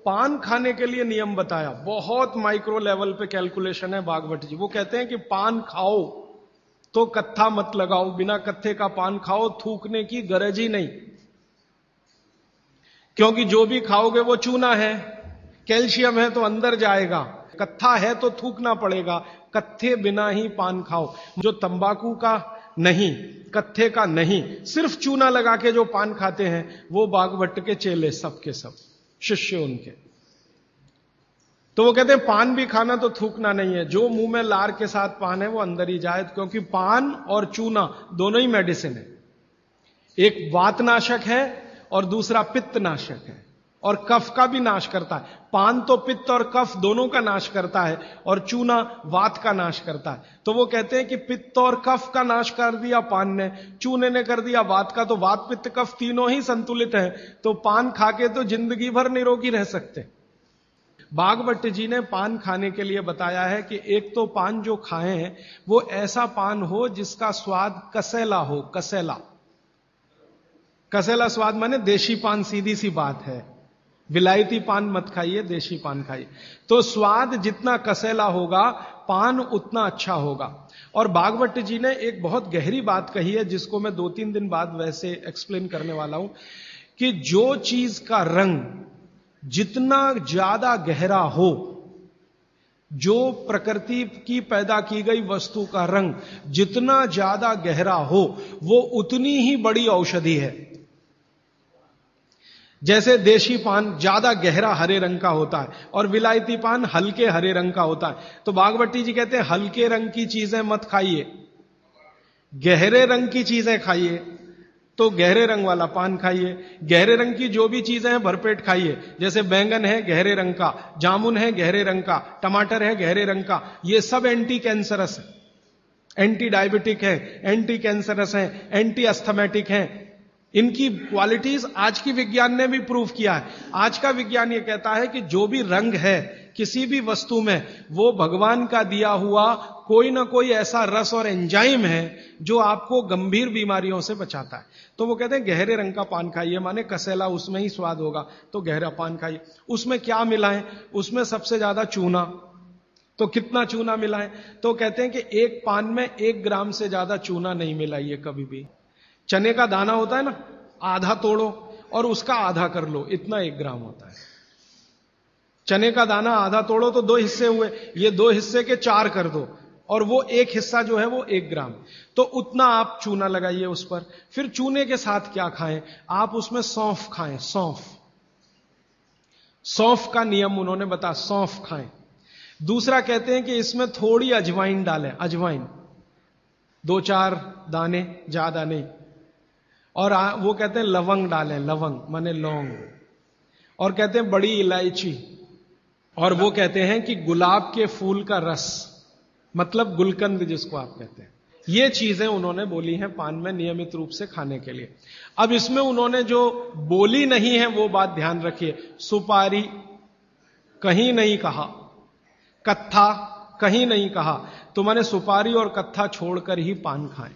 पान खाने के लिए नियम बताया, बहुत माइक्रो लेवल पे कैलकुलेशन है भागवत जी। वो कहते हैं कि पान खाओ तो कत्था मत लगाओ, बिना कत्थे का पान खाओ, थूकने की गरज ही नहीं, क्योंकि जो भी खाओगे वो चूना है, कैल्शियम है तो अंदर जाएगा, कत्था है तो थूकना पड़ेगा, कत्थे बिना ही पान खाओ। जो तंबाकू का नहीं, कत्थे का नहीं, सिर्फ चूना लगा के जो पान खाते हैं वो बागभट्ट के चेले सब के सब शिष्य उनके। तो वो कहते हैं पान भी खाना तो थूकना नहीं है, जो मुंह में लार के साथ पान है वो अंदर ही जाए, क्योंकि पान और चूना दोनों ही मेडिसिन है। एक वातनाशक है और दूसरा पित्तनाशक है, और कफ का भी नाश करता है। पान तो पित्त और कफ दोनों का नाश करता है, और चूना वात का नाश करता है। तो वो कहते हैं कि पित्त और कफ का नाश कर दिया पान ने, चूने ने कर दिया वात का, तो वात पित्त कफ तीनों ही संतुलित हैं, तो पान खाके तो जिंदगी भर निरोगी रह सकते। भागवत जी ने पान खाने के लिए बताया है कि एक तो पान जो खाएं वो ऐसा पान हो जिसका स्वाद कसेला हो। कसेला, कसेला स्वाद माने देशी पान, सीधी सी बात है। विलायती पान मत खाइए, देशी पान खाइए। तो स्वाद जितना कसेला होगा पान उतना अच्छा होगा। और भागवत जी ने एक बहुत गहरी बात कही है, जिसको मैं 2-3 दिन बाद वैसे एक्सप्लेन करने वाला हूं, कि जो चीज का रंग जितना ज्यादा गहरा हो, जो प्रकृति की पैदा की गई वस्तु का रंग जितना ज्यादा गहरा हो, वो उतनी ही बड़ी औषधि है। जैसे देशी पान ज्यादा गहरा हरे रंग का होता है और विलायती पान हल्के हरे रंग का होता है। तो भागवती जी कहते हैं हल्के रंग की चीजें मत खाइए, गहरे रंग की चीजें खाइए। तो गहरे रंग वाला पान खाइए, गहरे रंग की जो भी चीजें हैं भरपेट खाइए। जैसे बैंगन है गहरे रंग का, जामुन है गहरे रंग का, टमाटर है गहरे रंग का, ये सब एंटी कैंसरस है, एंटी डायबिटिक है, एंटी कैंसरस है, एंटी अस्थमेटिक है। इनकी क्वालिटीज आज की विज्ञान ने भी प्रूव किया है। आज का विज्ञान यह कहता है कि जो भी रंग है किसी भी वस्तु में, वो भगवान का दिया हुआ कोई ना कोई ऐसा रस और एंजाइम है जो आपको गंभीर बीमारियों से बचाता है। तो वो कहते हैं गहरे रंग का पान खाइए, माने कसेला, उसमें ही स्वाद होगा, तो गहरा पान खाइए। उसमें क्या मिलाएं? उसमें सबसे ज्यादा चूना। तो कितना चूना मिलाएं? तो कहते हैं कि एक पान में 1 ग्राम से ज्यादा चूना नहीं मिलाइए कभी भी। चने का दाना होता है ना, आधा तोड़ो और उसका आधा कर लो, इतना 1 ग्राम होता है। चने का दाना आधा तोड़ो तो 2 हिस्से हुए, ये 2 हिस्से के 4 कर दो, और वो 1 हिस्सा जो है वो 1 ग्राम। तो उतना आप चूना लगाइए उस पर। फिर चूने के साथ क्या खाएं? आप उसमें सौंफ खाएं, सौंफ। सौंफ का नियम उन्होंने बताया, सौंफ खाएं। दूसरा कहते हैं कि इसमें थोड़ी अजवाइन डालें, अजवाइन 2-4 दाने, ज्यादा नहीं। और वो कहते हैं लवंग डालें, लवंग माने लौंग। और कहते हैं बड़ी इलायची। और वो कहते हैं कि गुलाब के फूल का रस, मतलब गुलकंद जिसको आप कहते हैं। ये चीजें उन्होंने बोली हैं पान में नियमित रूप से खाने के लिए। अब इसमें उन्होंने जो बोली नहीं है वो बात ध्यान रखिए। सुपारी कहीं नहीं कहा, कत्था कहीं नहीं कहा, तो माने सुपारी और कत्था छोड़कर ही पान खाएं।